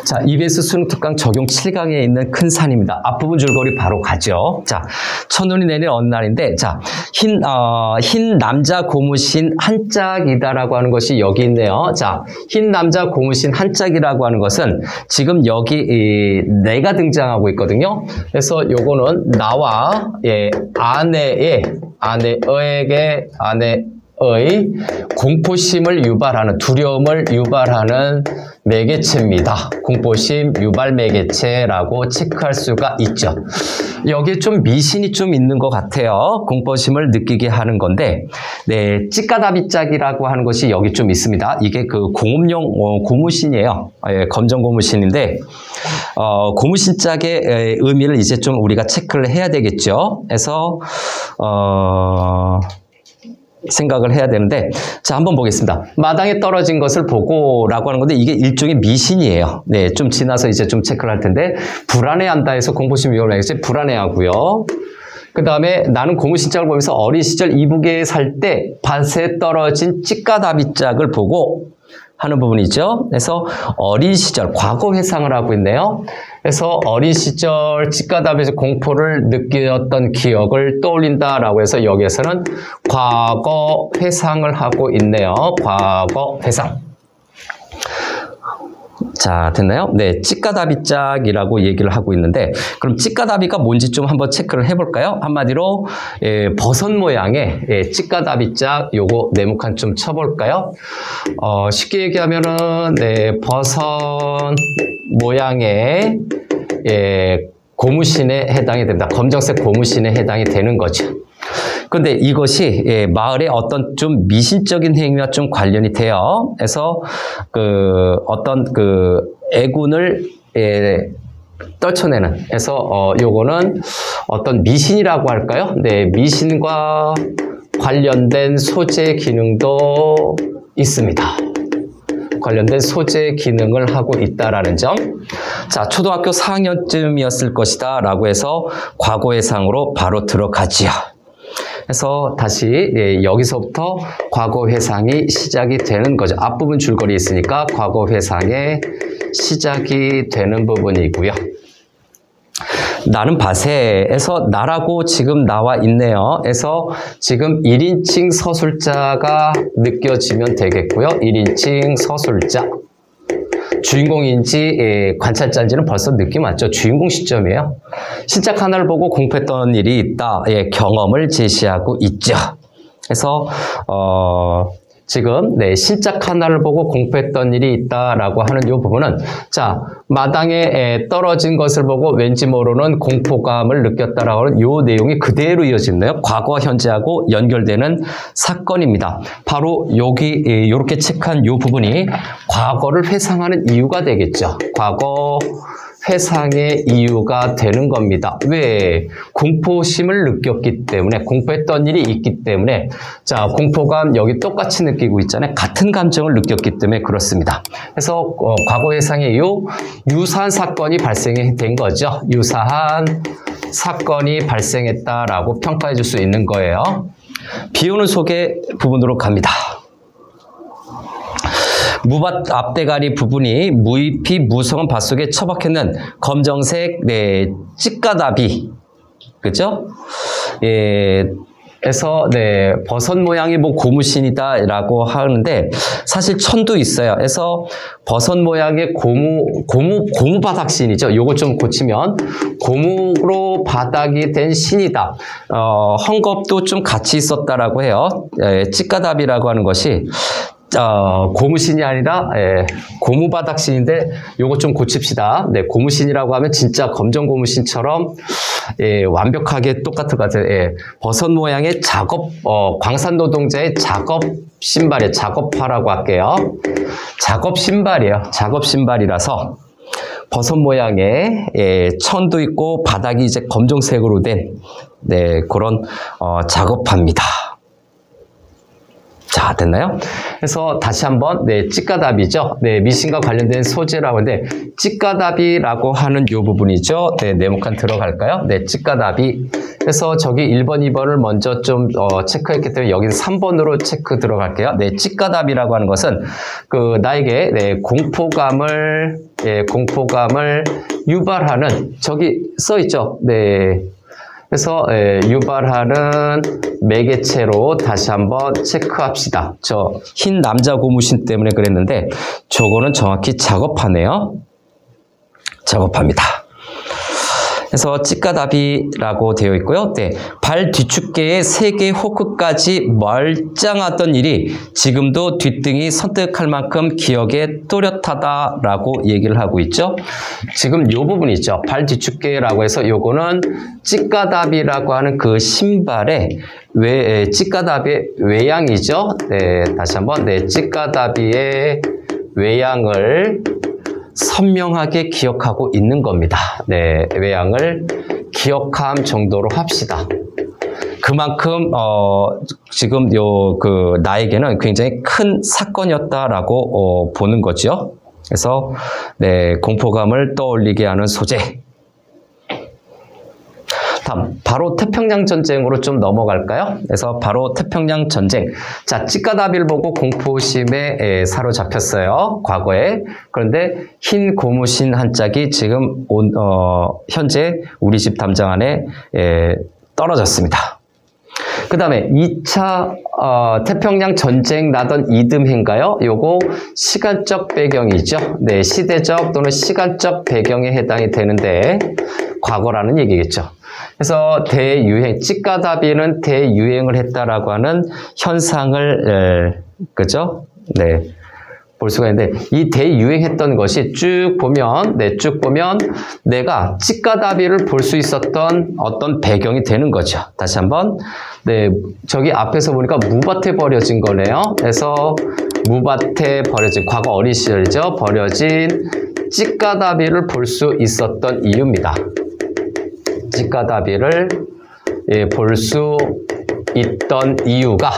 자, EBS 수능 특강 적용 7강에 있는 큰 산입니다. 앞부분 줄거리 바로 가죠. 자, 첫눈이 내린 어느 날인데, 자, 흰 남자 고무신 한 짝이다라고 하는 것이 여기 있네요. 자, 흰 남자 고무신 한 짝이라고 하는 것은 지금 여기 내가 등장하고 있거든요. 그래서 요거는 나와 아내의 공포심을 유발하는, 두려움을 유발하는 매개체입니다. 공포심 유발 매개체라고 체크할 수가 있죠. 여기에 좀 미신이 좀 있는 것 같아요. 공포심을 느끼게 하는 건데, 네, 찌까다비짝이라고 하는 것이 여기 좀 있습니다. 이게 그 공업용 고무신이에요. 검정 고무신인데, 고무신 짝의 의미를 이제 좀 우리가 체크를 해야 되겠죠. 그래서 생각을 해야 되는데, 자, 한번 보겠습니다. 마당에 떨어진 것을 보고라고 하는 건데, 이게 일종의 미신이에요. 네, 좀 지나서 이제 좀 체크를 할 텐데, 불안해한다 해서 공포심 위험하겠지? 불안해하고요. 그 다음에 나는 고무신짝을 보면서 어린 시절 이북에 살 때 밭에 떨어진 찌까다비짝을 보고 하는 부분이죠. 그래서 어린 시절, 과거 회상을 하고 있네요. 그래서 어린 시절 찌까다비에서 공포를 느꼈던 기억을 떠올린다라고 해서 여기에서는 과거 회상을 하고 있네요. 과거 회상. 자, 됐나요? 네, 찌까다비짝이라고 얘기를 하고 있는데, 그럼 찌까다비가 뭔지 좀 한번 체크를 해볼까요? 한마디로 버섯 모양의 찌까다비짝, 요거 네모칸 좀 쳐볼까요? 쉽게 얘기하면은 버섯 모양의 고무신에 해당이 됩니다. 검정색 고무신에 해당이 되는 거죠. 근데 이것이 마을의 어떤 좀 미신적인 행위와 좀 관련이 돼요. 그래서 어떤 애군을 떨쳐내는. 그래서 요거는 어떤 미신이라고 할까요? 네, 미신과 관련된 소재 기능도 있습니다. 관련된 소재 기능을 하고 있다라는 점. 자, 초등학교 4학년쯤이었을 것이다 라고 해서 과거회상으로 바로 들어가지요. 그래서 다시 여기서부터 과거 회상이 시작이 되는 거죠. 앞부분 줄거리 있으니까 과거 회상의 시작이 되는 부분이고요. 나는 밭에에서 나라고 지금 나와 있네요. 그래서 지금 1인칭 서술자가 느껴지면 되겠고요. 1인칭 서술자. 주인공인지 관찰자인지는 벌써 느낌 왔죠. 주인공 시점이에요. 신짝 하나를 보고 공포했던 일이 있다. 경험을 제시하고 있죠. 그래서 지금 신짝 하나를 보고 공포했던 일이 있다라고 하는 이 부분은, 자, 마당에 떨어진 것을 보고 왠지 모르는 공포감을 느꼈다라고 하는 이 내용이 그대로 이어지네요. 과거 현재하고 연결되는 사건입니다. 바로 여기 이렇게 체크한 이 부분이 과거를 회상하는 이유가 되겠죠. 과거 회상의 이유가 되는 겁니다. 왜? 공포심을 느꼈기 때문에, 공포했던 일이 있기 때문에. 자, 공포감 여기 똑같이 느끼고 있잖아요. 같은 감정을 느꼈기 때문에 그렇습니다. 그래서 과거 회상의 이유, 유사한 사건이 발생이 된 거죠. 유사한 사건이 발생했다라고 평가해 줄 수 있는 거예요. 비오는 소개 부분으로 갑니다. 무밭 앞대가리 부분이 무잎이 무성한 밭 속에 처박혀있는 검정색 찌까다비, 그죠? 그래서 버섯 모양의 고무신이다라고 하는데 사실 천도 있어요. 그래서 버섯 모양의 고무 바닥신이죠. 요거 좀 고치면 고무로 바닥이 된 신이다. 헝겊도 좀 같이 있었다라고 해요. 찌까다비라고 하는 것이 고무신이 아니라 고무바닥신인데 요거 좀 고칩시다. 네, 고무신이라고 하면 진짜 검정 고무신처럼 완벽하게 똑같을 것 같아요. 버섯 모양의 광산 노동자의 작업 신발이에요. 작업화라고 할게요. 작업 신발이에요. 작업 신발이라서 버섯 모양의 천도 있고 바닥이 이제 검정색으로 된 그런 작업화입니다. 자, 됐나요? 그래서 다시 한번 네, 찌까답이죠. 네, 미신과 관련된 소재라고 하는데 찌까답이라고 하는 이 부분이죠. 네, 네모칸 들어갈까요? 네, 찌까답이. 그래서 저기 1번, 2번을 먼저 좀 체크했기 때문에 여기는 3번으로 체크 들어갈게요. 네, 찌까답이라고 하는 것은 그 나에게 네, 공포감을 유발하는 저기 써 있죠. 네. 그래서 유발하는 매개체로 다시 한번 체크합시다. 저 흰 남자 고무신 때문에 그랬는데 저거는 정확히 작업하네요. 작업합니다. 그래서 찌까답이라고 되어 있고요. 네, 발 뒤축계의 3개 호크까지 멀쩡하던 일이 지금도 뒷등이 선택할 만큼 기억에 또렷하다라고 얘기를 하고 있죠. 지금 이 부분이 있죠. 발 뒤축계라고 해서 요거는 찌까답이라고 하는 그 신발의 찌까답의 외양이죠. 네, 다시 한번 네, 찌까답이의 외양을 선명하게 기억하고 있는 겁니다. 네, 외양을 기억함 정도로 합시다. 그만큼 지금 나에게는 굉장히 큰 사건이었다라고 보는 거죠. 그래서 네, 공포감을 떠올리게 하는 소재. 다음, 바로 태평양 전쟁으로 좀 넘어갈까요? 그래서 바로 태평양 전쟁. 자, 찌까답이를 보고 공포심에 사로잡혔어요. 과거에. 그런데 흰 고무신 한 짝이 지금 현재 우리 집 담장 안에 떨어졌습니다. 그 다음에 2차 태평양 전쟁 나던 이듬해인가요? 요거 시간적 배경이죠. 네, 시대적 또는 시간적 배경에 해당이 되는데 과거라는 얘기겠죠. 그래서 대유행, 찌까답이는 대유행을 했다라고 하는 현상을 그죠? 네, 볼 수가 있는데 이 대유행했던 것이 쭉 보면 내가 찌까답이를 볼 수 있었던 어떤 배경이 되는 거죠. 다시 한번 네, 저기 앞에서 보니까 무밭에 버려진 거네요. 그래서 무밭에 버려진 과거 어린 시절이죠. 버려진 찌까답이를 볼 수 있었던 이유입니다. 찌까답이를 볼 수 있던 이유가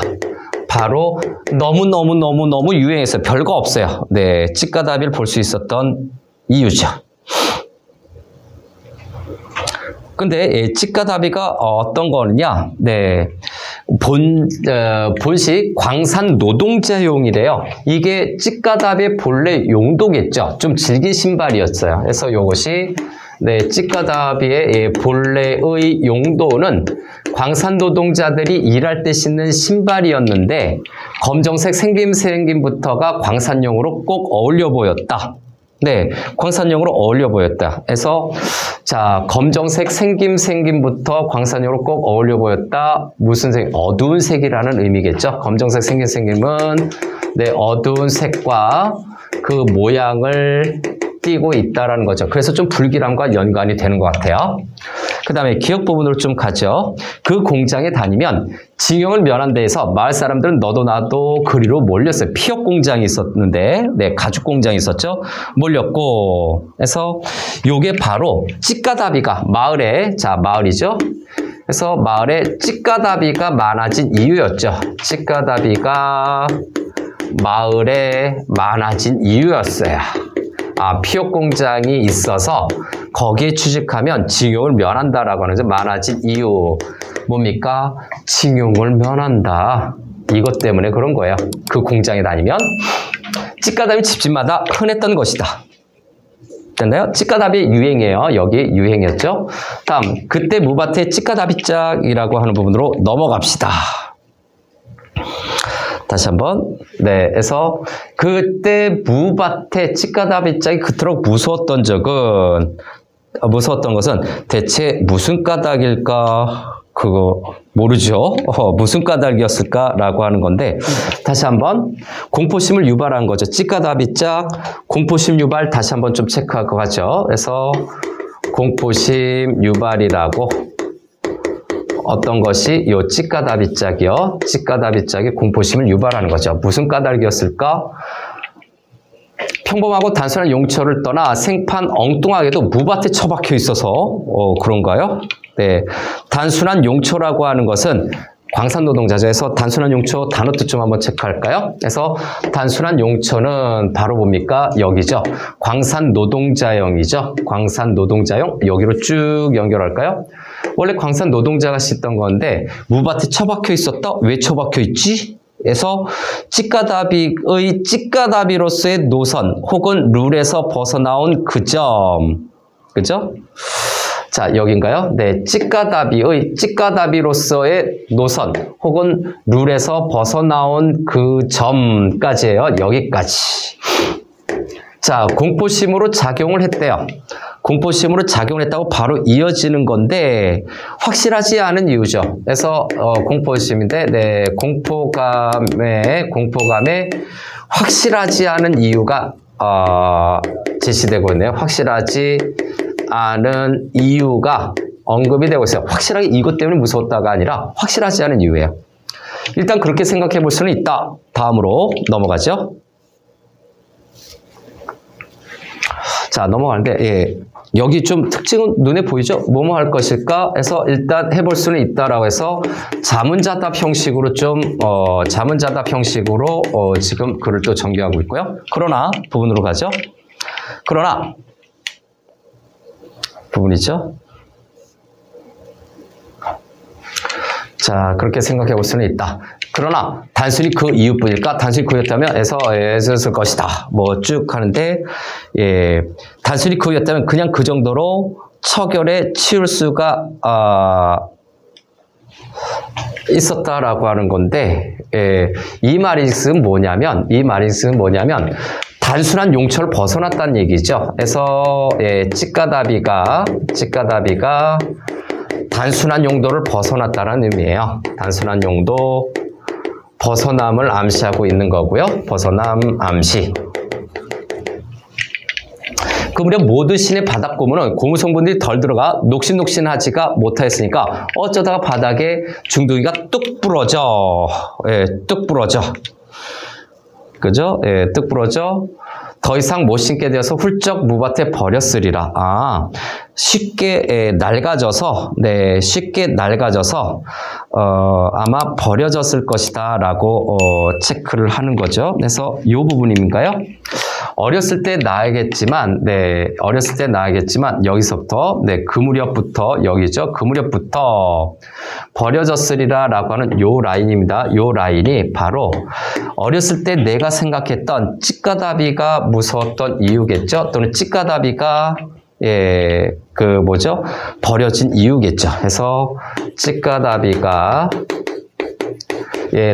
바로 너무 유행해서 별거 없어요. 네, 찌까답이를 볼 수 있었던 이유죠. 근데 찌까답이가 어떤 거느냐? 네, 본식 광산 노동자용이래요. 이게 찌까답의 본래 용도겠죠. 좀 질긴 신발이었어요. 그래서 이것이 네, 찌까답이의 본래의 용도는 광산 노동자들이 일할 때 신는 신발이었는데 검정색 생김부터가 광산용으로 꼭 어울려 보였다. 네, 광산용으로 어울려 보였다. 그래서 자, 검정색 생김부터 광산용으로 꼭 어울려 보였다. 무슨 색? 어두운 색이라는 의미겠죠. 검정색 생김은 네, 어두운 색과 그 모양을 띄고 있다라는 거죠. 그래서 좀 불길함과 연관이 되는 것 같아요. 그 다음에 기억 부분으로 좀 가죠. 그 공장에 다니면 징용을 면한 데에서 마을 사람들은 너도 나도 그리로 몰렸어요. 피혁 공장이 있었는데, 네, 가죽 공장이 있었죠. 몰렸고, 그래서 요게 바로 찌까답이가 마을에, 자, 마을이죠. 그래서 마을에 찌까답이가 많아진 이유였죠. 찌까답이가 마을에 많아진 이유였어요. 아, 피혁 공장이 있어서 거기에 취직하면 징용을 면한다라고 하는 많아진 이유. 뭡니까? 징용을 면한다. 이것 때문에 그런 거예요. 그 공장에 다니면 찌까답이 집집마다 흔했던 것이다. 됐나요? 찌까답이 유행이에요. 여기 유행이었죠. 다음, 그때 무밭에 찌까답이 짝이라고 하는 부분으로 넘어갑시다. 다시 한번. 네, 그래서 그때 무밭에 찌까답이 짝이 그토록 무서웠던 것은 대체 무슨 까닭일까? 그거 모르죠. 무슨 까닭이었을까라고 하는 건데 다시 한번 공포심을 유발한 거죠. 찌까답이 짝, 공포심 유발 다시 한번 좀 체크할 것 같죠. 그래서 공포심 유발이라고 어떤 것이 요 찌까답이 짝이요. 찌까답이 짝이 공포심을 유발하는 거죠. 무슨 까닭이었을까? 평범하고 단순한 용처를 떠나 생판 엉뚱하게도 무밭에 처박혀 있어서 그런가요? 네, 단순한 용처라고 하는 것은 광산 노동자죠. 그래서 단순한 용처 단어 뜻 좀 한번 체크할까요? 그래서 단순한 용처는 바로 뭡니까? 여기죠. 광산 노동자형이죠. 광산 노동자형 여기로 쭉 연결할까요? 원래 광산 노동자가 씻던 건데 무밭에 처박혀 있었다? 왜 처박혀 있지? 그래서 찌까다비의 찌까다비로서의 노선 혹은 룰에서 벗어나온 그 점. 그죠? 자, 여긴가요? 네, 찌까다비로서의 노선 혹은 룰에서 벗어나온 그 점까지예요. 여기까지. 자, 공포심으로 작용을 했대요. 공포심으로 작용을 했다고 바로 이어지는 건데 확실하지 않은 이유죠. 그래서 공포심인데 네, 공포감에 확실하지 않은 이유가 제시되고 있네요. 확실하지 않은 이유가 언급이 되고 있어요. 확실하게 이것 때문에 무서웠다가 아니라 확실하지 않은 이유예요. 일단 그렇게 생각해 볼 수는 있다. 다음으로 넘어가죠. 자, 넘어가는데 예, 여기 좀 특징은 눈에 보이죠? 뭐뭐 할 것일까 해서 일단 해볼 수는 있다라고 해서 자문자답 형식으로 지금 글을 또 전개하고 있고요. 그러나 부분으로 가죠. 그러나 부분이죠. 자, 그렇게 생각해 볼 수는 있다. 그러나 단순히 그 이유뿐일까? 단순히 그였다면 애썼을 것이다. 뭐 쭉 하는데 예, 단순히 그였다면 그냥 그 정도로 처결에 치울 수가 있었다라고 하는 건데 예, 이 말인즉슨 뭐냐면 단순한 용처를 벗어났다는 얘기죠. 그래서 예, 찌까다비가 단순한 용도를 벗어났다는 의미예요. 단순한 용도 벗어남을 암시하고 있는 거고요. 벗어남 암시. 그 무렵 모든 신의 바닥 고무는 고무 성분들이 덜 들어가 녹신녹신하지가 못하였으니까 어쩌다가 바닥에 중둥이가 뚝 부러져. 예, 뚝 부러져. 그죠? 예, 뚝 부러져. 더 이상 못 신게 되어서 훌쩍 무밭에 버렸으리라. 쉽게 낡아져서 아마 버려졌을 것이다 라고 체크를 하는 거죠. 그래서 이 부분인가요? 어렸을 때 나야겠지만 여기서부터 그 무렵부터 여기죠. 그 무렵부터 버려졌으리라 라고 하는 요 라인입니다. 요 라인이 바로 어렸을 때 내가 생각했던 찌까다비가 무서웠던 이유겠죠. 또는 찌까다비가 버려진 이유겠죠. 그래서 찌까다비가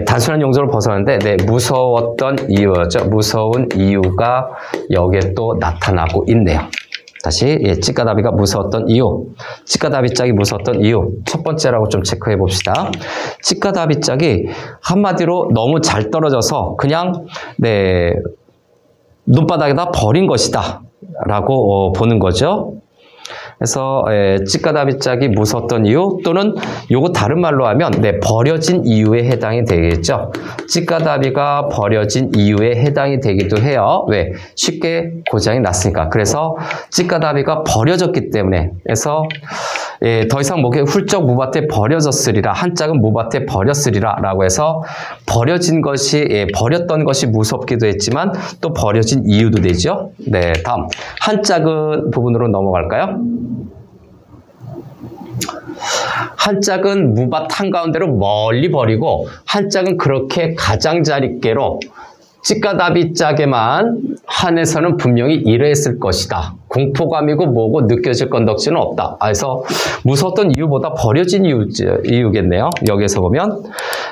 단순한 용도를 벗어났는데 무서웠던 이유죠. 무서운 이유가 여기에 또 나타나고 있네요. 다시 찌까다비가 무서웠던 이유, 찌까다비 짝이 무서웠던 이유 첫 번째라고 좀 체크해 봅시다. 찌까다비 짝이 한마디로 너무 잘 떨어져서 그냥 눈바닥에다 버린 것이다 라고 보는 거죠. 그래서 찌까다비 짝이 무서웠던 이유 또는 요거 다른 말로 하면 버려진 이유에 해당이 되겠죠. 찌까다비가 버려진 이유에 해당이 되기도 해요. 왜? 쉽게 고장이 났으니까. 그래서 찌까다비가 버려졌기 때문에 그래서 더 이상 목에 훌쩍 무밭에 버려졌으리라. 한 짝은 무밭에 버렸으리라 라고 해서 버려진 것이 버렸던 것이 무섭기도 했지만 또 버려진 이유도 되죠. 네, 다음 한 짝은 부분으로 넘어갈까요? 한 짝은 무밭 한가운데로 멀리 버리고 한 짝은 그렇게 가장자리께로 찌까다비 짝에만 한해서는 분명히 이러했을 것이다. 공포감이고 뭐고 느껴질 건덕지는 없다. 그래서 무서웠던 이유보다 버려진 이유겠네요. 여기에서 보면.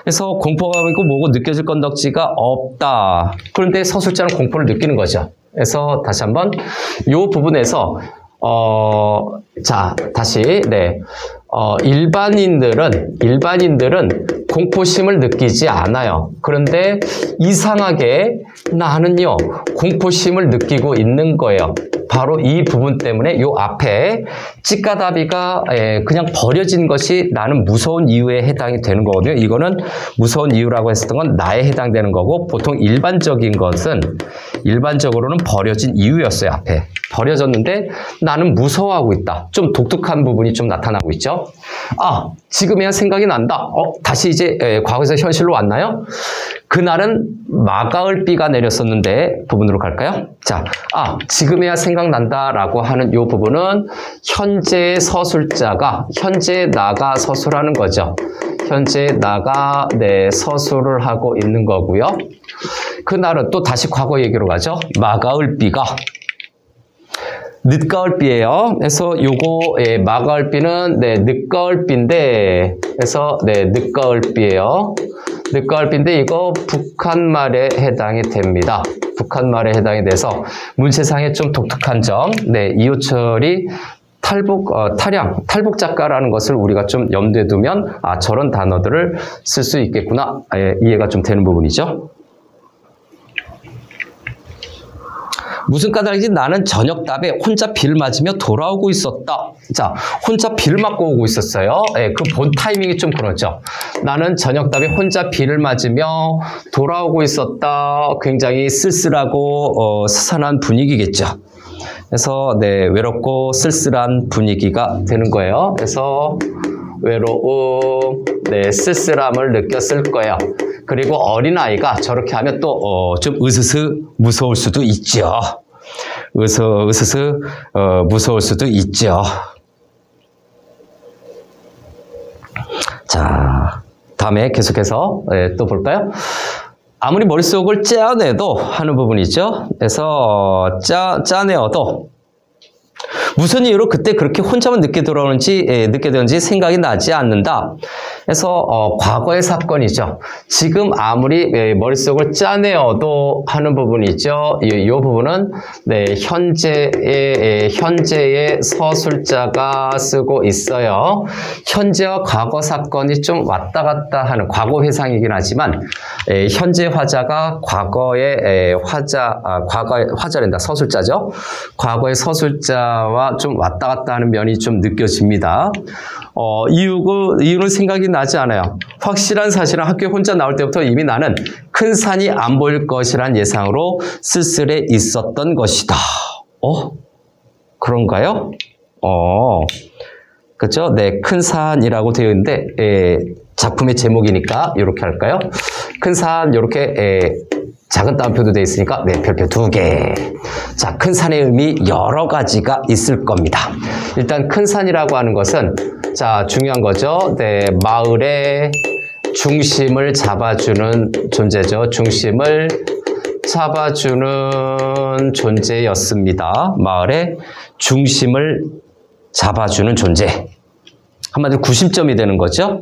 그래서 공포감이고 뭐고 느껴질 건덕지가 없다. 그런데 서술자는 공포를 느끼는 거죠. 그래서 다시 한번 이 부분에서 자, 다시 일반인들은 공포심을 느끼지 않아요. 그런데 이상하게 나는요 공포심을 느끼고 있는 거예요. 바로 이 부분 때문에 요 앞에 찌까다비가 그냥 버려진 것이 나는 무서운 이유에 해당이 되는 거거든요. 이거는 무서운 이유라고 했었던 건 나에 해당되는 거고, 보통 일반적인 것은 일반적으로는 버려진 이유였어요. 앞에 버려졌는데 나는 무서워하고 있다. 좀 독특한 부분이 좀 나타나고 있죠. 아, 지금이야 생각이 난다. 다시 이제 과거에서 현실로 왔나요? 그날은 마가을비가 내렸었는데 부분으로 갈까요? 자, 지금에야 생각난다라고 하는 이 부분은 현재의 서술자가 현재 나가 서술하는 거죠. 현재 나가 서술을 하고 있는 거고요. 그날은 또 다시 과거 얘기로 가죠. 마가을비가 늦가을비예요. 그래서 요거 마가을비는 늦가을비인데, 그래서 늦가을비예요. 늦가을비인데 이거 북한말에 해당이 됩니다. 북한말에 해당이 돼서 문체상에 좀 독특한 점, 이호철이 탈북 작가라는 것을 우리가 좀 염두에 두면 저런 단어들을 쓸 수 있겠구나, 이해가 좀 되는 부분이죠. 무슨 까닭인지 나는 저녁 답에 혼자 비를 맞으며 돌아오고 있었다. 자, 혼자 비를 맞고 오고 있었어요. 그 본 타이밍이 좀 그렇죠. 나는 저녁 답에 혼자 비를 맞으며 돌아오고 있었다. 굉장히 쓸쓸하고 스산한 분위기겠죠. 그래서 외롭고 쓸쓸한 분위기가 되는 거예요. 그래서 외로움, 쓸쓸함을 느꼈을 거예요. 그리고 어린아이가 저렇게 하면 또 좀 으스스 무서울 수도 있죠. 으스스 무서울 수도 있죠. 자, 다음에 계속해서 또 볼까요? 아무리 머릿속을 짜내도 하는 부분이죠. 그래서 짜내어도 무슨 이유로 그때 그렇게 혼자만 늦게 되는지 생각이 나지 않는다. 그래서 과거의 사건이죠. 지금 아무리 머릿속을 짜내어도 하는 부분이죠. 이 부분은 현재의 서술자가 쓰고 있어요. 현재와 과거 사건이 좀 왔다 갔다 하는 과거 회상이긴 하지만 현재 화자가 과거의 화자랜다. 서술자죠. 과거의 서술자와 좀 왔다 갔다 하는 면이 좀 느껴집니다. 이유는 생각이 나지 않아요. 확실한 사실은 학교에 혼자 나올 때부터 이미 나는 큰 산이 안 보일 것이란 예상으로 쓸쓸해 있었던 것이다. 그런가요? 그렇죠? 큰 산이라고 되어 있는데 작품의 제목이니까 이렇게 할까요? 큰 산 이렇게 작은 따옴표도 되어 있으니까 별표 2개. 자, 큰 산의 의미 여러 가지가 있을 겁니다. 일단 큰 산이라고 하는 것은 자, 중요한 거죠. 마을의 중심을 잡아주는 존재죠. 중심을 잡아주는 존재였습니다. 마을의 중심을 잡아주는 존재. 한마디로 구심점이 되는 거죠.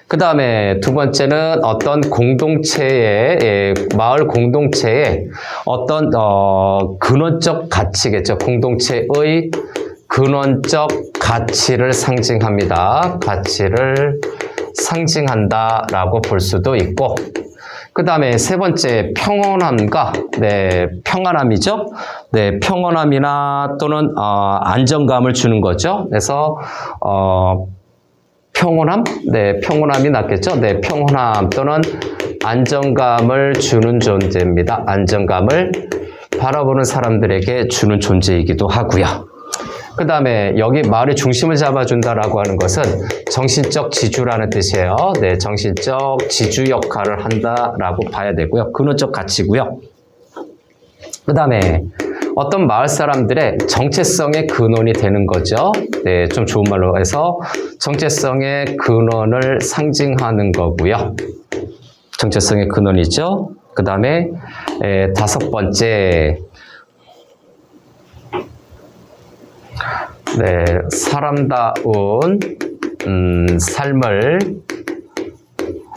그 다음에 두 번째는 어떤 공동체의, 마을 공동체의 어떤 근원적 가치겠죠. 공동체의 근원적 가치를 상징합니다. 가치를 상징한다라고 볼 수도 있고, 그 다음에 세 번째 평온함과 평안함이죠. 평온함이나 또는 안정감을 주는 거죠. 그래서 평온함? 평온함이 낫겠죠. 평온함 또는 안정감을 주는 존재입니다. 안정감을 바라보는 사람들에게 주는 존재이기도 하고요. 그 다음에 여기 마을의 중심을 잡아준다라고 하는 것은 정신적 지주라는 뜻이에요. 정신적 지주 역할을 한다라고 봐야 되고요. 근원적 가치고요. 그 다음에 어떤 마을 사람들의 정체성의 근원이 되는 거죠. 좀 좋은 말로 해서 정체성의 근원을 상징하는 거고요. 정체성의 근원이죠. 그 다음에 다섯 번째, 사람다운 삶을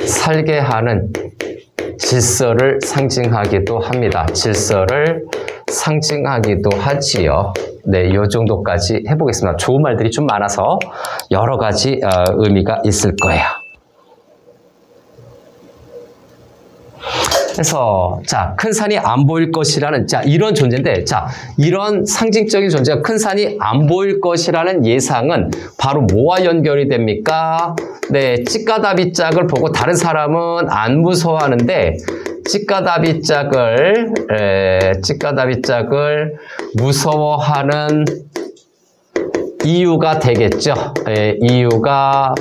살게 하는 질서를 상징하기도 합니다. 질서를 상징하기도 하지요. 이 정도까지 해보겠습니다. 좋은 말들이 좀 많아서 여러 가지 의미가 있을 거예요. 그래서 자, 큰 산이 안 보일 것이라는 자, 이런 존재인데 자, 이런 상징적인 존재가 큰 산이 안 보일 것이라는 예상은 바로 뭐와 연결이 됩니까? 네, 찌까다비 짝을 보고 다른 사람은 안 무서워하는데 찌까다비 짝을 무서워하는 이유가 되겠죠. 이유가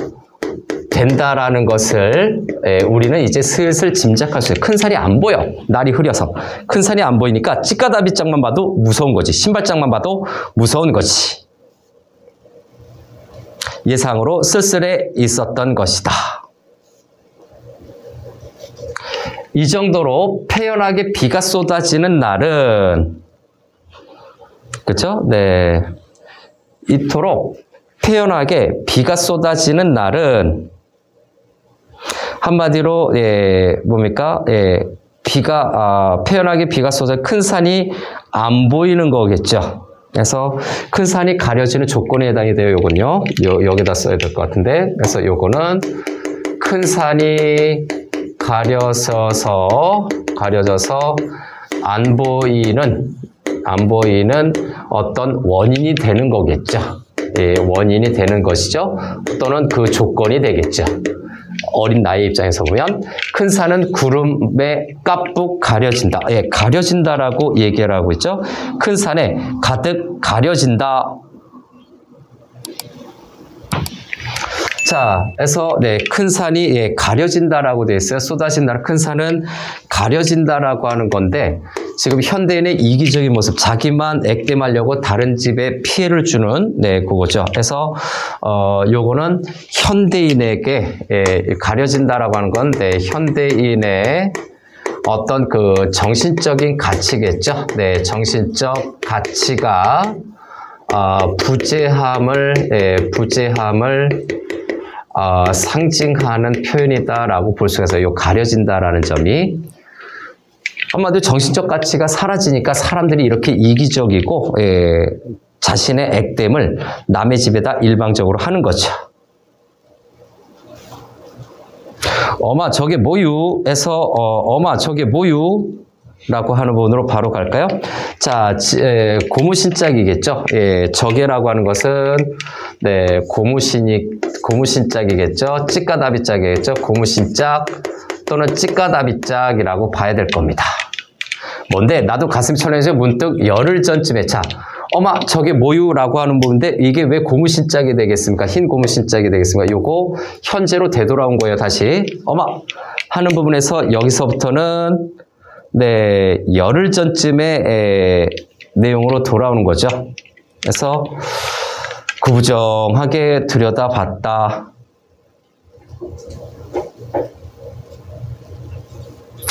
된다라는 것을 우리는 이제 슬슬 짐작할 수 있어요. 큰 산이 안 보여. 날이 흐려서. 큰 산이 안 보이니까 찌까다비 짝만 봐도 무서운 거지. 신발짝만 봐도 무서운 거지. 예상으로 쓸쓸해 있었던 것이다. 이 정도로 태연하게 비가 쏟아지는 날은 그렇죠? 네. 이토록 태연하게 비가 쏟아지는 날은 한마디로 뭡니까? 태연하게 비가 쏟아 큰 산이 안 보이는 거겠죠. 그래서 큰 산이 가려지는 조건에 해당이 돼요. 요건요. 여기다 써야 될 것 같은데. 그래서 요거는 큰 산이 가려져서 안 보이는 어떤 원인이 되는 거겠죠. 원인이 되는 것이죠. 또는 그 조건이 되겠죠. 어린 나이의 입장에서 보면 큰 산은 구름에 까뿍 가려진다. 가려진다라고 얘기를 하고 있죠. 큰 산에 가득 가려진다. 자, 그래서 큰 산이 가려진다라고 되어 있어요. 쏟아진다. 큰 산은 가려진다라고 하는 건데 지금 현대인의 이기적인 모습, 자기만 액땜하려고 다른 집에 피해를 주는 그거죠. 그래서 요거는 현대인에게 가려진다라고 하는 건 현대인의 어떤 그 정신적인 가치겠죠. 정신적 가치가 부재함을 상징하는 표현이다라고 볼 수가 있어요. 요 가려진다라는 점이. 한마디로 정신적 가치가 사라지니까 사람들이 이렇게 이기적이고 자신의 액땜을 남의 집에다 일방적으로 하는 거죠. 어마 저게 뭐유에서 어마 저게 뭐유라고 하는 부분으로 바로 갈까요? 자, 고무신짝이겠죠. 저게라고 하는 것은 고무신짝이겠죠. 찌까다비짝이겠죠. 고무신짝 또는 찌까다비짝이라고 봐야 될 겁니다. 뭔데? 나도 가슴이 철렁해서 문득 열흘 전쯤에 자, 어마 저게 뭐유라고 하는 부분인데 이게 왜 고무신짝이 되겠습니까? 흰 고무신짝이 되겠습니까? 요거 현재로 되돌아온 거예요. 다시 어마 하는 부분에서 여기서부터는 열흘 전쯤의 내용으로 돌아오는 거죠. 그래서 구부정하게 들여다봤다.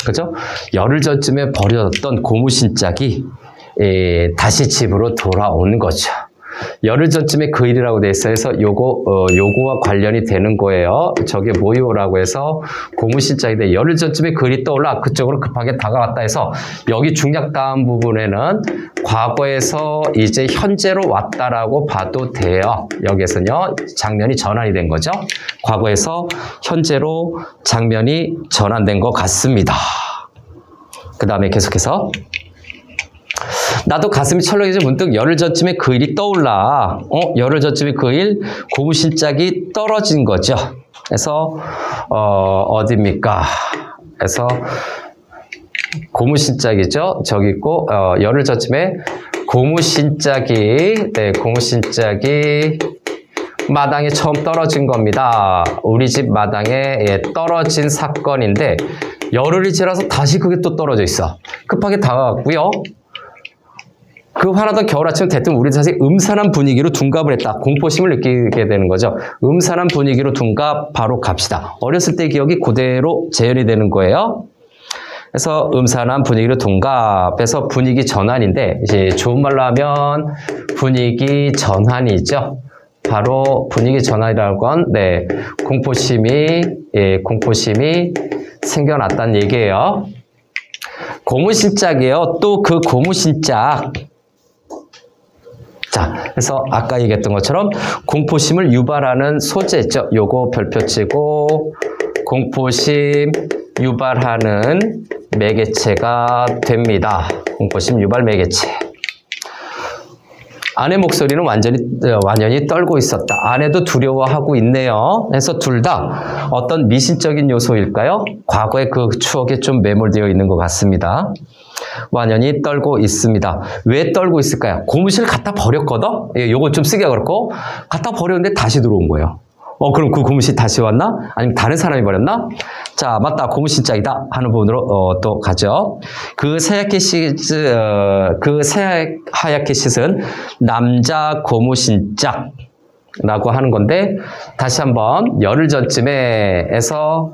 그죠? 열흘 전쯤에 버려졌던 고무신짝이 다시 집으로 돌아오는 거죠. 열흘 전쯤에 그 일이라고 돼 있어요. 그래서 요거와 관련이 되는 거예요. 저게 뭐요라고 해서 고무신짝인데 열흘 전쯤에 그 일이 떠올라 그쪽으로 급하게 다가왔다 해서 여기 중략 다음 부분에는 과거에서 이제 현재로 왔다라고 봐도 돼요. 여기에서는요. 장면이 전환이 된 거죠. 과거에서 현재로 장면이 전환된 것 같습니다. 그 다음에 계속해서 나도 가슴이 철렁해져 문득 열흘 전쯤에 그 일이 떠올라. 열흘 전쯤에 그 일 고무신짝이 떨어진 거죠. 그래서 어디입니까? 그래서 고무신짝이죠. 저기 있고 열흘 전쯤에 고무신짝이 마당에 처음 떨어진 겁니다. 우리 집 마당에 떨어진 사건인데 열흘이 지나서 다시 그게 또 떨어져 있어. 급하게 다가갔고요. 그 화나던 겨울 아침 대뜸 우리 자식 음산한 분위기로 둔갑을 했다. 공포심을 느끼게 되는 거죠. 음산한 분위기로 둔갑 바로 갑시다. 어렸을 때 기억이 그대로 재현이 되는 거예요. 그래서 음산한 분위기로 둔갑해서 분위기 전환인데 이제 좋은 말로 하면 분위기 전환이죠. 바로 분위기 전환이라는 건 공포심이 생겨났다는 얘기예요. 고무신짝이에요. 또 그 고무신짝. 자, 그래서 아까 얘기했던 것처럼 공포심을 유발하는 소재죠. 요거 별표 치고 공포심 유발하는 매개체가 됩니다. 공포심 유발 매개체. 아내 목소리는 완연히 떨고 있었다. 아내도 두려워하고 있네요. 그래서 둘 다 어떤 미신적인 요소일까요? 과거의 그 추억에 좀 매몰되어 있는 것 같습니다. 완연히 떨고 있습니다. 왜 떨고 있을까요? 고무신을 갖다 버렸거든? 예, 요거 좀 쓰기가 그렇고, 갖다 버렸는데 다시 들어온 거예요. 그럼 그 고무신 다시 왔나? 아니면 다른 사람이 버렸나? 자, 맞다. 고무신짝이다. 하는 부분으로 또 가죠. 그 새하얗게 씻은 남자 고무신짝라고 하는 건데, 다시 한번 열흘 전쯤에 해서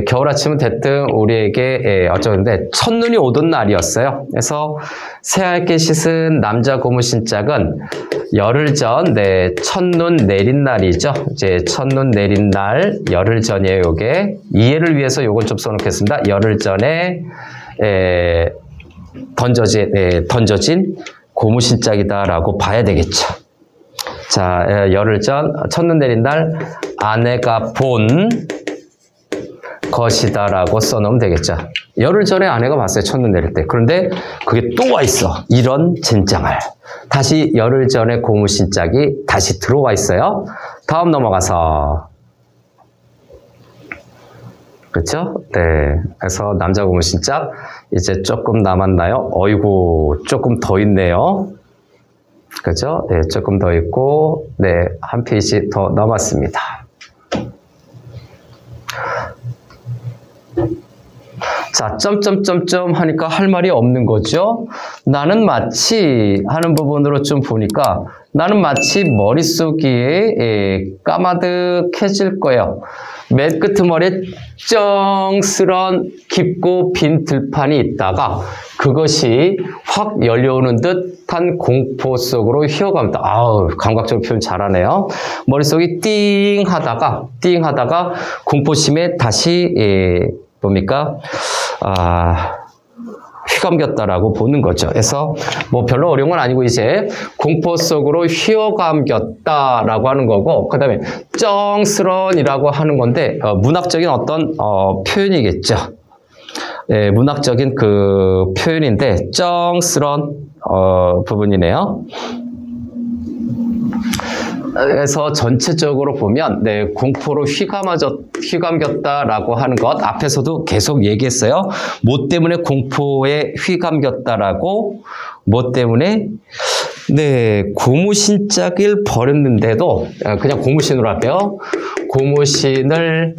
겨울 아침은 대뜸 우리에게 어쩌는데 첫눈이 오던 날이었어요. 그래서 새하얗게 씻은 남자 고무신짝은 열흘 전, 첫눈 내린 날이죠. 이제 첫눈 내린 날, 열흘 전이에요, 요게. 이해를 위해서 요건 좀 써놓겠습니다. 열흘 전에, 던져진 고무신짝이다라고 봐야 되겠죠. 자, 열흘 전, 첫눈 내린 날, 아내가 본 것이다라고 써놓으면 되겠죠. 열흘 전에 아내가 봤어요. 첫눈 내릴 때. 그런데 그게 또 와 있어. 이런 젠장을. 다시 열흘 전에 고무신짝이 다시 들어와 있어요. 다음 넘어가서. 그렇죠? 네. 그래서 남자 고무신짝 이제 조금 남았나요? 어이구, 조금 더 있네요. 그죠? 네, 조금 더 있고, 네, 한 페이지 더 남았습니다. 자, 점점점점 하니까 할 말이 없는 거죠. 나는 마치 하는 부분으로 좀 보니까 나는 마치 머릿속이 까마득해질 거예요. 맨 끄트머리에 쩡스런 깊고 빈 들판이 있다가 그것이 확 열려오는 듯한 공포 속으로 휘어갑니다. 아우, 감각적으로 표현 잘하네요. 머릿속이 띵 하다가 공포심에 다시 뭡니까? 휘감겼다라고 보는 거죠. 그래서 뭐 별로 어려운 건 아니고 이제 공포 속으로 휘어감겼다라고 하는 거고, 그 다음에 쩡스런이라고 하는 건데 문학적인 어떤 표현이겠죠. 예, 문학적인 그 표현인데 쩡스런 부분이네요. 그래서 전체적으로 보면 공포로 휘감겼다라고 하는 것 앞에서도 계속 얘기했어요. 뭐 때문에 공포에 휘감겼다라고, 뭐 때문에 고무신짝을 버렸는데도, 그냥 고무신으로 할게요. 고무신을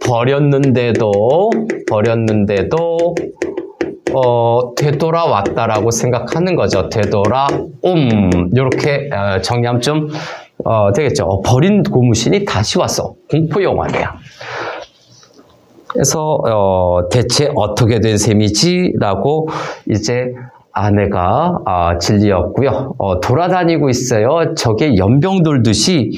버렸는데도 되돌아왔다라고 생각하는 거죠. 이렇게 정리하면 좀 되겠죠. 버린 고무신이 다시 왔어. 공포 영화네요. 그래서 대체 어떻게 된 셈이지라고 이제 아내가 진리였고요. 돌아다니고 있어요. 저게 연병 돌듯이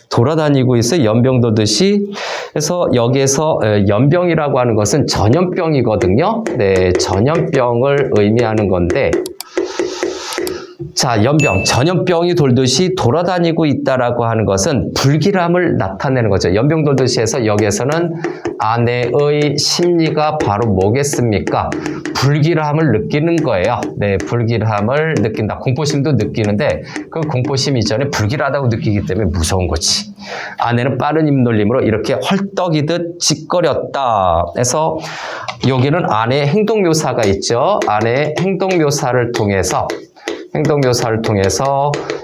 돌아다니고 있어요. 연병 돌듯이. 그래서 여기에서 연병이라고 하는 것은 전염병이거든요. 네, 전염병을 의미하는 건데, 자, 전염병이 돌듯이 돌아다니고 있다라고 하는 것은 불길함을 나타내는 거죠. 연병 돌듯이 해서 여기에서는 아내의 심리가 바로 뭐겠습니까? 불길함을 느끼는 거예요. 네, 불길함을 느낀다. 공포심도 느끼는데 그 공포심 이전에 불길하다고 느끼기 때문에 무서운 거지. 아내는 빠른 입놀림으로 이렇게 헐떡이듯 짓거렸다. 그래서 여기는 아내의 행동 묘사가 있죠. 아내의 행동 묘사를 통해서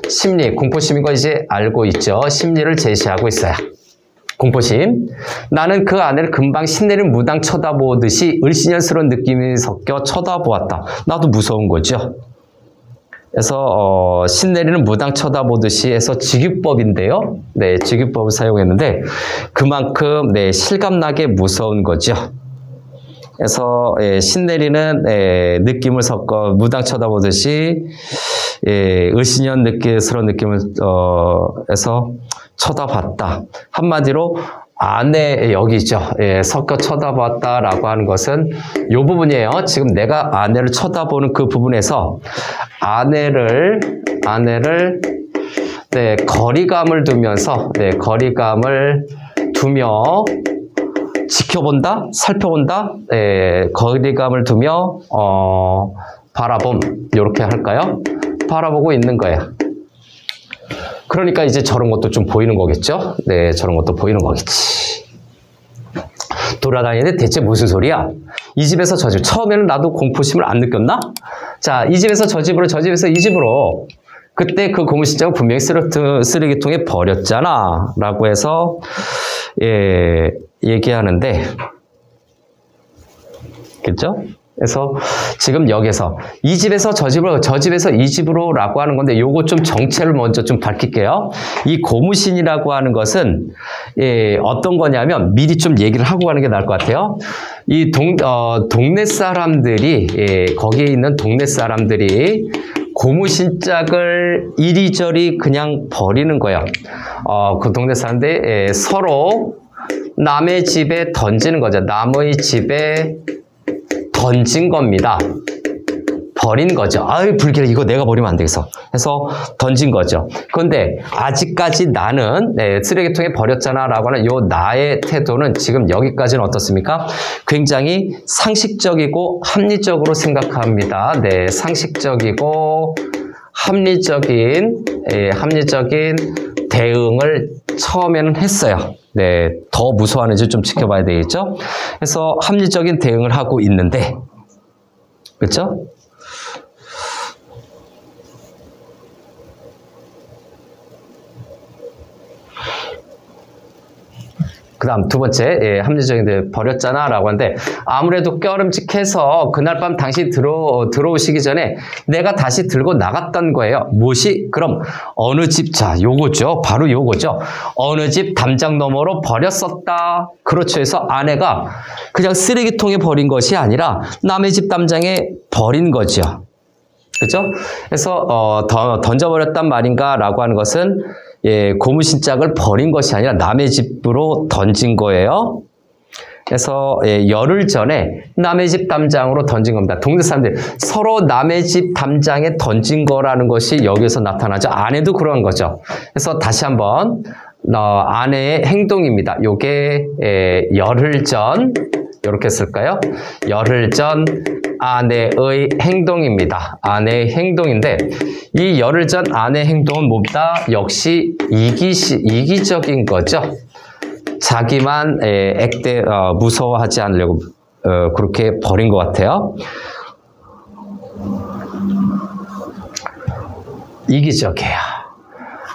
심리, 공포심인 거 이제 알고 있죠. 심리를 제시하고 있어요. 공포심. 나는 그 아내를 금방 신내린 무당 쳐다보듯이 을씨년스러운 느낌이 섞여 쳐다보았다. 나도 무서운 거죠. 그래서 신내리는 무당 쳐다보듯이 해서 직유법인데요. 네, 직유법을 사용했는데 그만큼 실감나게 무서운 거죠. 그래서 신내리는 느낌을 섞어 무당 쳐다보듯이 을씨년 스러운 느낌을 해서 쳐다봤다. 한마디로 아내 여기죠. 섞어 쳐다봤다라고 하는 것은 이 부분이에요. 지금 내가 아내를 쳐다보는 그 부분에서 아내를 거리감을 두며 지켜본다, 살펴본다, 거리감을 두며 바라봄 이렇게 할까요? 바라보고 있는 거야. 그러니까 이제 저런 것도 좀 보이는 거겠죠? 네, 저런 것도 보이는 거겠지. 돌아다니는데 대체 무슨 소리야? 이 집에서 저 집. 처음에는 나도 공포심을 안 느꼈나? 자, 이 집에서 저 집으로, 저 집에서 이 집으로. 그때 그 고무신장을 분명히 쓰레기통에 버렸잖아. 라고 해서, 얘기하는데, 그죠? 그래서 지금 여기서 이 집에서 저 집으로, 저 집에서 이 집으로 라고 하는 건데 요거 좀 정체를 먼저 좀 밝힐게요. 이 고무신이라고 하는 것은 어떤 거냐면 미리 좀 얘기를 하고 가는 게 나을 것 같아요. 이 동네 사람들이 거기에 있는 동네 사람들이 고무신짝을 이리저리 그냥 버리는 거예요. 그 동네 사람들이 서로 남의 집에 던지는 거죠. 남의 집에 던진 겁니다. 버린 거죠. 아유, 불길해. 이거 내가 버리면 안 되겠어. 해서 던진 거죠. 그런데 아직까지 나는 쓰레기통에 버렸잖아 라고 하는 요 나의 태도는 지금 여기까지는 어떻습니까? 굉장히 상식적이고 합리적으로 생각합니다. 네, 상식적이고 합리적인 대응을 처음에는 했어요. 네, 더 무서워하는지 좀 지켜봐야 되겠죠? 그래서 합리적인 대응을 하고 있는데, 그렇죠? 그 다음 두 번째, 합리적인 대응 버렸잖아 라고 하는데 아무래도 껴름직해서 그날 밤 당신이 들어오시기 전에 내가 다시 들고 나갔던 거예요. 무엇이? 그럼 어느 집, 자 요거죠. 바로 요거죠. 어느 집 담장 너머로 버렸었다. 그렇죠. 해서 아내가 그냥 쓰레기통에 버린 것이 아니라 남의 집 담장에 버린 거죠. 그죠? 그래서 던져버렸단 말인가 라고 하는 것은 고무신짝을 버린 것이 아니라 남의 집으로 던진 거예요. 그래서 열흘 전에 남의 집 담장으로 던진 겁니다. 동네 사람들 서로 남의 집 담장에 던진 거라는 것이 여기서 나타나죠. 아내도 그런 거죠. 그래서 다시 한번 아내의 행동입니다. 요게 열흘 전 이렇게 쓸까요? 열흘 전 아내의 행동입니다. 아내의 행동인데 이 열흘 전 아내의 행동은 뭡니다? 역시 이기적인 거죠. 자기만 무서워하지 않으려고 그렇게 버린 것 같아요. 이기적이에요.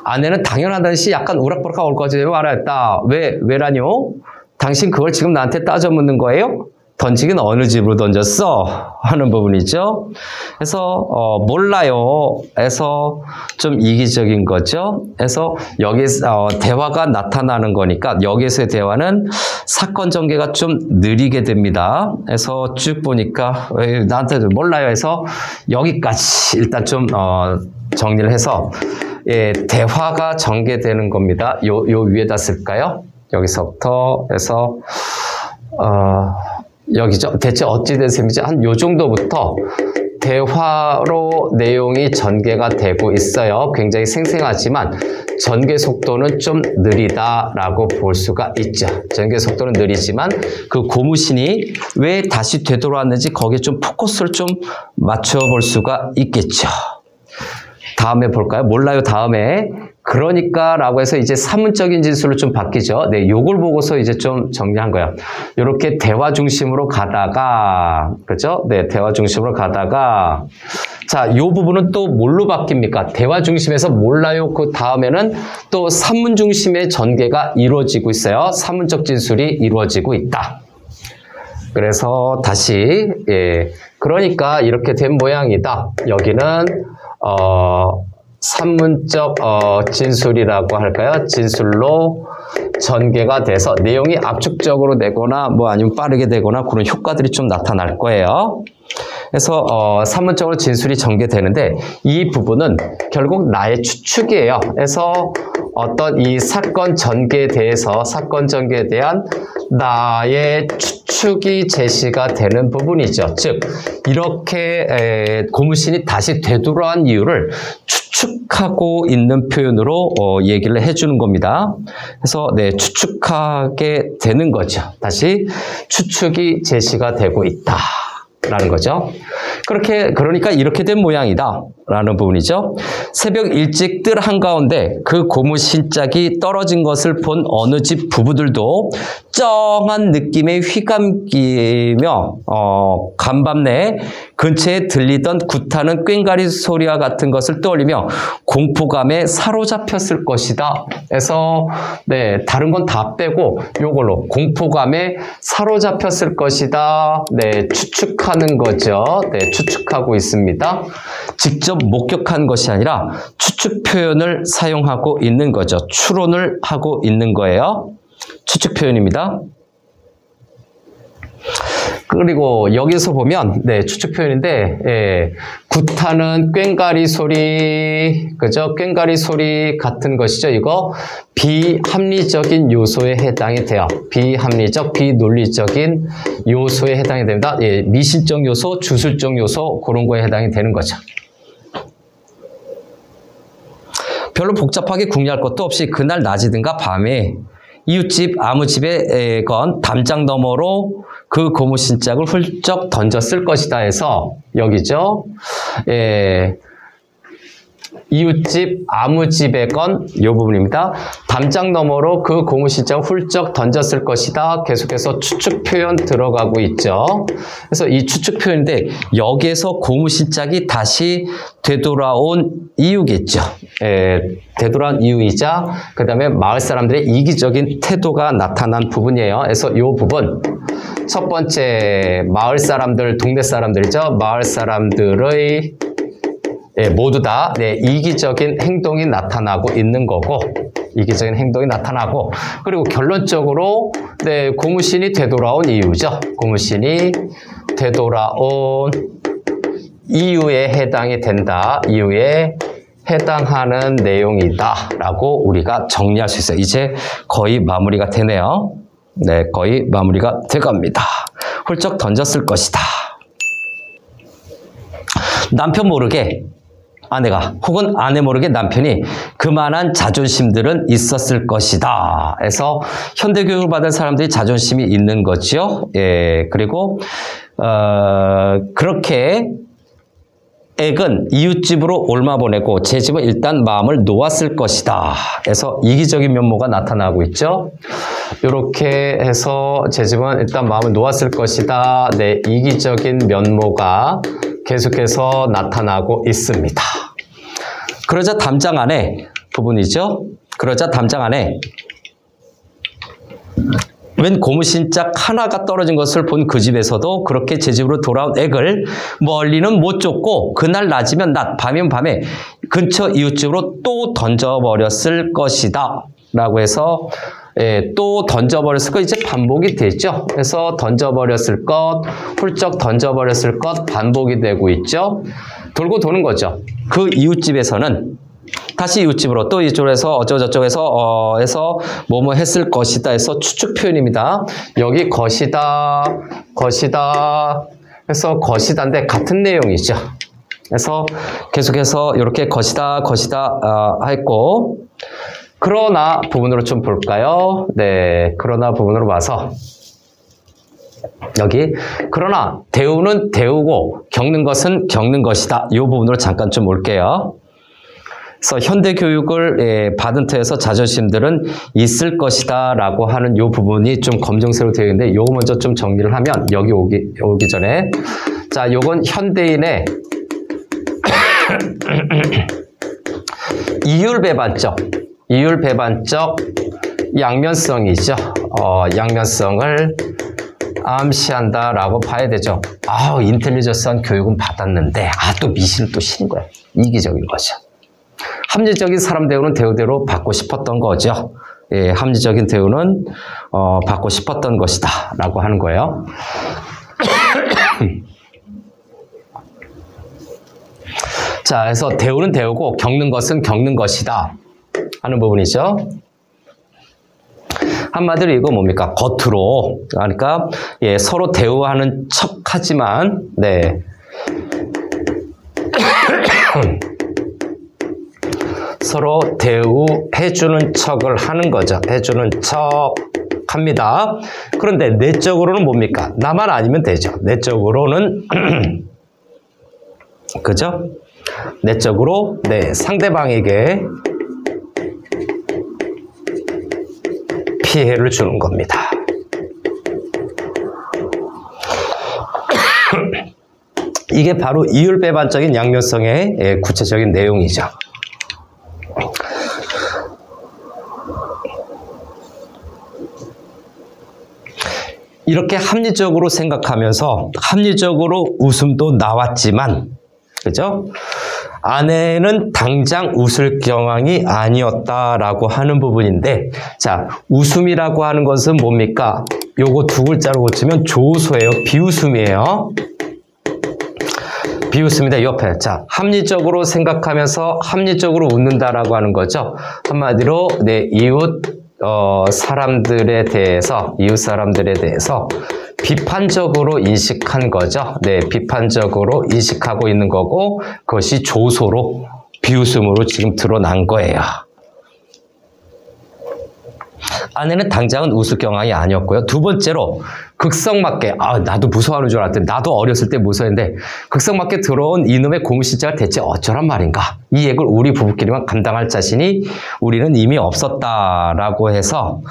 아내는 당연하다는 시 약간 우락부락하고 올 거지. 왜 말했다? 왜라뇨? 당신 그걸 지금 나한테 따져 묻는 거예요? 던지긴 어느 집으로 던졌어? 하는 부분이죠. 그래서 몰라요. 해서 좀 이기적인 거죠. 그래서 여기서 대화가 나타나는 거니까 여기서의 대화는 사건 전개가 좀 느리게 됩니다. 그래서 쭉 보니까 나한테 몰라요 해서 여기까지 일단 좀 정리를 해서 대화가 전개되는 겁니다. 요 위에다 쓸까요? 여기서부터 해서 여기죠. 대체 어찌 된 셈이지? 한 요 정도부터 대화로 내용이 전개가 되고 있어요. 굉장히 생생하지만 전개 속도는 좀 느리다라고 볼 수가 있죠. 전개 속도는 느리지만 그 고무신이 왜 다시 되돌아왔는지 거기에 좀 포커스를 좀 맞춰 볼 수가 있겠죠. 다음에 볼까요? 몰라요. 다음에 그러니까 라고 해서 이제 사문적인 진술로 좀 바뀌죠. 네, 요걸 보고서 이제 좀 정리한 거예요. 이렇게 대화 중심으로 가다가, 그죠? 네, 대화 중심으로 가다가, 자, 요 부분은 또 뭘로 바뀝니까? 대화 중심에서 몰라요. 그 다음에는 또 사문 중심의 전개가 이루어지고 있어요. 사문적 진술이 이루어지고 있다. 그래서 다시, 그러니까 이렇게 된 모양이다. 여기는, 산문적 진술이라고 할까요? 진술로 전개가 돼서 내용이 압축적으로 되거나 뭐 아니면 빠르게 되거나 그런 효과들이 좀 나타날 거예요. 그래서 산문적으로 진술이 전개되는데 이 부분은 결국 나의 추측이에요. 그래서 어떤 이 사건 전개에 대한 나의 추측이 제시가 되는 부분이죠. 즉 이렇게 고무신이 다시 되돌아온 이유를 추측하고 있는 표현으로 얘기를 해주는 겁니다. 그래서 네, 추측하게 되는 거죠. 다시 추측이 제시가 되고 있다라는 거죠. 그러니까 이렇게 된 모양이다 라는 부분이죠. 새벽 일찍들 한가운데 그 고무신짝이 떨어진 것을 본 어느 집 부부들도 쩡한 느낌에 휘감기며 간밤내 근처에 들리던 굿하는 꽹과리 소리와 같은 것을 떠올리며 공포감에 사로잡혔을 것이다. 그래서 네, 다른 건 다 빼고 요걸로 공포감에 사로잡혔을 것이다. 네, 추측하는 거죠. 네, 추측하고 있습니다. 직접 목격한 것이 아니라 추측 표현을 사용하고 있는 거죠. 추론을 하고 있는 거예요. 추측 표현입니다. 그리고 여기서 보면 네, 추측 표현인데 예, 굿하는 꽹과리 소리, 그죠? 꽹과리 소리 같은 것이죠. 이거 비합리적인 요소에 해당이 돼요. 비합리적, 비논리적인 요소에 해당이 됩니다. 예, 미신적 요소, 주술적 요소 그런 거에 해당이 되는 거죠. 별로 복잡하게 궁리할 것도 없이 그날 낮이든가 밤에 이웃집 아무집에 건 담장 너머로 그 고무신짝을 훌쩍 던졌을 것이다 해서 여기죠. 예, 이웃집 아무집에 건 이 부분입니다. 담장 너머로 그 고무신짝을 훌쩍 던졌을 것이다. 계속해서 추측 표현 들어가고 있죠. 그래서 이 추측 표현인데 여기에서 고무신짝이 다시 되돌아온 이유겠죠. 예, 되돌아온 이유이자 그 다음에 마을 사람들의 이기적인 태도가 나타난 부분이에요. 그래서 이 부분 첫 번째 마을 사람들, 동네 사람들이죠. 마을 사람들의 예, 모두 다 네, 이기적인 행동이 나타나고 있는 거고, 이기적인 행동이 나타나고, 그리고 결론적으로 네, 고무신이 되돌아온 이유죠. 고무신이 되돌아온 이유에 해당이 된다. 이유에 해당하는 내용이다라고 우리가 정리할 수 있어요. 이제 거의 마무리가 되네요. 네, 거의 마무리가 돼갑니다. 훌쩍 던졌을 것이다. 남편 모르게 아내가 혹은 아내 모르게 남편이 그만한 자존심들은 있었을 것이다. 그래서 현대교육을 받은 사람들이 자존심이 있는 거죠. 예, 그리고 그렇게 액은 이웃집으로 옮아 보내고 제 집은 일단 마음을 놓았을 것이다. 그래서 이기적인 면모가 나타나고 있죠. 이렇게 해서 제 집은 일단 마음을 놓았을 것이다. 네, 이기적인 면모가 계속해서 나타나고 있습니다. 그러자 담장 안에 부분이죠. 그러자 담장 안에 웬 고무신짝 하나가 떨어진 것을 본 그 집에서도 그렇게 제 집으로 돌아온 액을 멀리는 못 쫓고 그날 낮이면 낮, 밤이면 밤에 근처 이웃집으로 또 던져버렸을 것이다. 라고 해서 예, 또 던져버렸을 것, 이제 반복이 되죠. 그래서 던져버렸을 것, 훌쩍 던져버렸을 것, 반복이 되고 있죠. 돌고 도는 거죠. 그 이웃집에서는 다시 이웃집으로 또 이쪽에서 어쩌고저쩌고 해서 뭐뭐 했을 것이다 해서 추측 표현입니다. 여기 것이다, 것이다 해서 것이다인데 같은 내용이죠. 그래서 계속해서 이렇게 것이다, 것이다 했고, 그러나 부분으로 좀 볼까요? 네, 그러나 부분으로 봐서 여기 그러나 대우는 대우고 겪는 것은 겪는 것이다. 이 부분으로 잠깐 좀 올게요. 그래서 현대 교육을 받은 터에서 자존심들은 있을 것이다 라고 하는 이 부분이 좀 검정색으로 되어 있는데 이거 먼저 좀 정리를 하면 여기 오기 전에 자, 요건 현대인의 이율배반적 양면성이죠. 양면성을 암시한다라고 봐야 되죠. 인텔리전스한 교육은 받았는데 또 미신을 또 신은 거예요. 이기적인 거죠. 합리적인 사람 대우는 대우대로 받고 싶었던 거죠. 예, 합리적인 대우는 받고 싶었던 것이다 라고 하는 거예요. 자, 그래서 대우는 대우고 겪는 것은 겪는 것이다 하는 부분이죠. 한마디로 이거 뭡니까? 겉으로. 그러니까 예, 서로 대우하는 척하지만 네. 서로 대우해주는 척을 하는 거죠. 해주는 척 합니다. 그런데 내적으로는 뭡니까? 나만 아니면 되죠. 내적으로는 그죠? 내적으로 네, 상대방에게 피해를 주는 겁니다. 이게 바로 이율배반적인 양면성의 구체적인 내용이죠. 이렇게 합리적으로 생각하면서 합리적으로 웃음도 나왔지만, 그죠? 아내는 당장 웃을 경황이 아니었다라고 하는 부분인데, 자, 웃음이라고 하는 것은 뭡니까? 요거 두 글자로 고치면 조소예요. 비웃음이에요. 비웃음이다, 옆에. 자, 합리적으로 생각하면서 합리적으로 웃는다라고 하는 거죠. 한마디로, 내 이웃 사람들에 대해서, 이웃 사람들에 대해서 비판적으로 인식한 거죠. 네, 비판적으로 인식하고 있는 거고, 그것이 조소로, 비웃음으로 지금 드러난 거예요. 아내는 당장은 웃을 경황이 아니었고요. 두 번째로, 극성맞게, 나도 무서워하는 줄 알았더니, 나도 어렸을 때 무서웠는데, 극성맞게 들어온 이놈의 고무신자가 대체 어쩌란 말인가? 이 액을 우리 부부끼리만 감당할 자신이 우리는 이미 없었다라고 해서,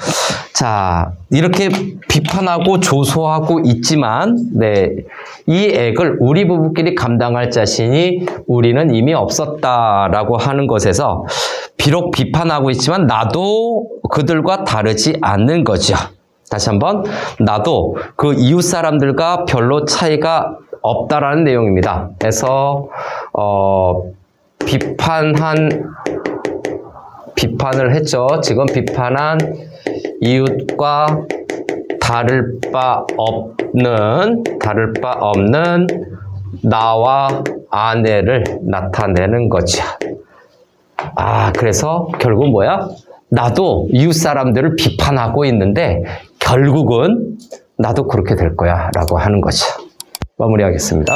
자, 이렇게 비판하고 조소하고 있지만, 네, 이 액을 우리 부부끼리 감당할 자신이 우리는 이미 없었다라고 하는 것에서, 비록 비판하고 있지만 나도 그들과 다르지 않는 거죠. 다시 한번, 나도 그 이웃 사람들과 별로 차이가 없다라는 내용입니다. 그래서 비판을 했죠. 지금 비판한 이웃과 다를 바 없는 나와 아내를 나타내는 거죠. 그래서 결국 뭐야? 나도 이웃 사람들을 비판하고 있는데 결국은 나도 그렇게 될 거야 라고 하는 거죠. 마무리하겠습니다.